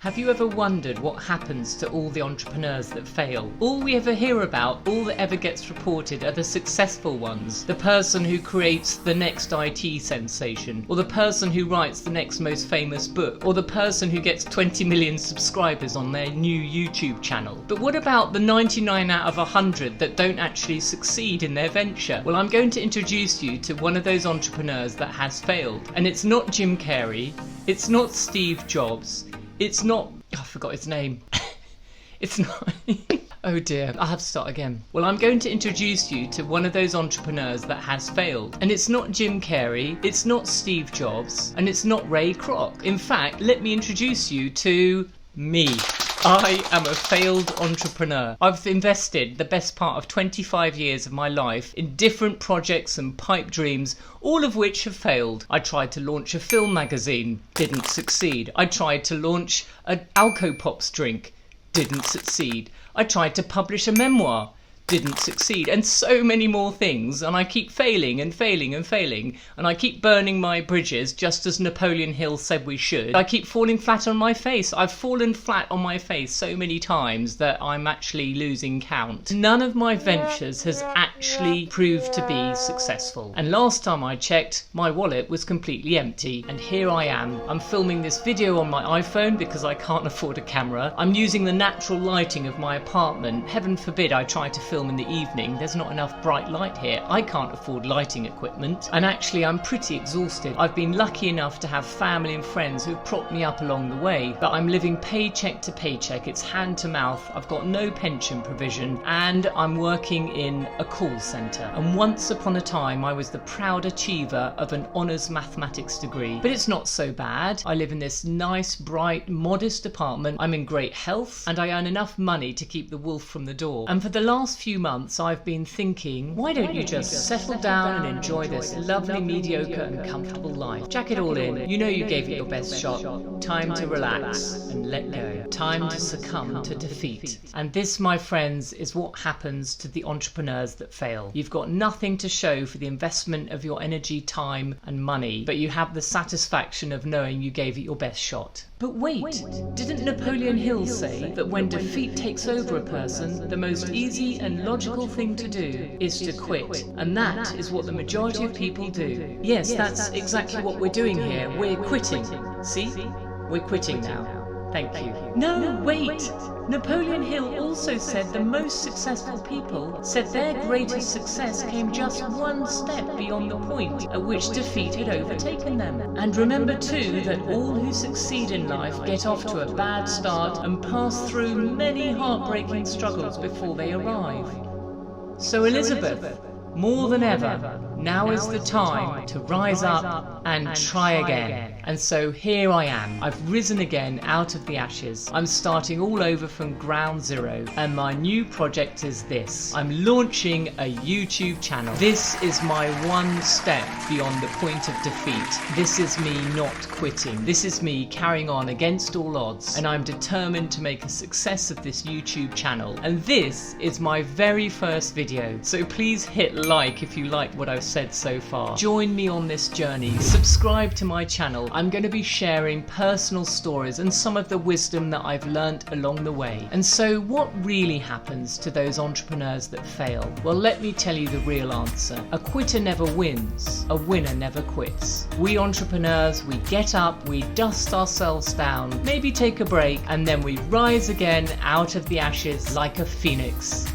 Have you ever wondered what happens to all the entrepreneurs that fail? All we ever hear about, all that ever gets reported are the successful ones. The person who creates the next IT sensation, or the person who writes the next most famous book, or the person who gets 20 million subscribers on their new YouTube channel. But what about the 99 out of 100 that don't actually succeed in their venture? Well, I'm going to introduce you to one of those entrepreneurs that has failed. And it's not Jim Carrey, it's not Steve Jobs, it's not, I forgot his name. It's not, oh dear, I'll have to start again. Well, I'm going to introduce you to one of those entrepreneurs that has failed. And it's not Jim Carrey, it's not Steve Jobs, and it's not Ray Kroc. In fact, let me introduce you to me. I am a failed entrepreneur. I've invested the best part of 25 years of my life in different projects and pipe dreams, all of which have failed. I tried to launch a film magazine, didn't succeed. I tried to launch an Alco-Pops drink, didn't succeed. I tried to publish a memoir, didn't succeed, and so many more things, and I keep failing and failing and failing, and I keep burning my bridges just as Napoleon Hill said we should. I keep falling flat on my face. I've fallen flat on my face so many times that I'm actually losing count. None of my ventures has actually proved to be successful, and last time I checked, my wallet was completely empty, and here I am. I'm filming this video on my iPhone because I can't afford a camera. I'm using the natural lighting of my apartment. Heaven forbid I try to film in the evening. There's not enough bright light here. I can't afford lighting equipment, and actually I'm pretty exhausted. I've been lucky enough to have family and friends who've propped me up along the way, but I'm living paycheck to paycheck. It's hand to mouth. I've got no pension provision, and I'm working in a call centre. And once upon a time I was the proud achiever of an honours mathematics degree, but it's not so bad. I live in this nice, bright, modest apartment. I'm in great health, and I earn enough money to keep the wolf from the door. And for the last few months I've been thinking, why don't you just settle down and enjoy this lovely, mediocre and comfortable life? Jack it all in. You know you gave it your best shot. Time to relax and let go. Time to succumb to defeat. And this, my friends, is what happens to the entrepreneurs that fail. You've got nothing to show for the investment of your energy, time and money, but you have the satisfaction of knowing you gave it your best shot. But wait, didn't Napoleon Hill say that when defeat takes over a person, the most easy and logical thing to do is to quit? And that is what the majority of people do. Yes, that's exactly what we're doing here. We're quitting. See? We're quitting now. Thank you. No, wait! Napoleon Hill also said the most successful people said their greatest success came just one step beyond the point at which defeat had overtaken them. And remember too that all who succeed in life get off to a bad start and pass through many heartbreaking struggles before they arrive. So Elizabeth, more than ever, now is the time to rise up and try again. And so here I am. I've risen again out of the ashes. I'm starting all over from ground zero, and my new project is this. I'm launching a YouTube channel. This is my one step beyond the point of defeat. This is me not quitting. This is me carrying on against all odds, and I'm determined to make a success of this YouTube channel. And this is my very first video, so please hit like if you like what I've said so far. Join me on this journey. Subscribe to my channel. I'm going to be sharing personal stories and some of the wisdom that I've learnt along the way. And so what really happens to those entrepreneurs that fail? Well, let me tell you the real answer. A quitter never wins. A winner never quits. We entrepreneurs, we get up, we dust ourselves down, maybe take a break, and then we rise again out of the ashes like a phoenix.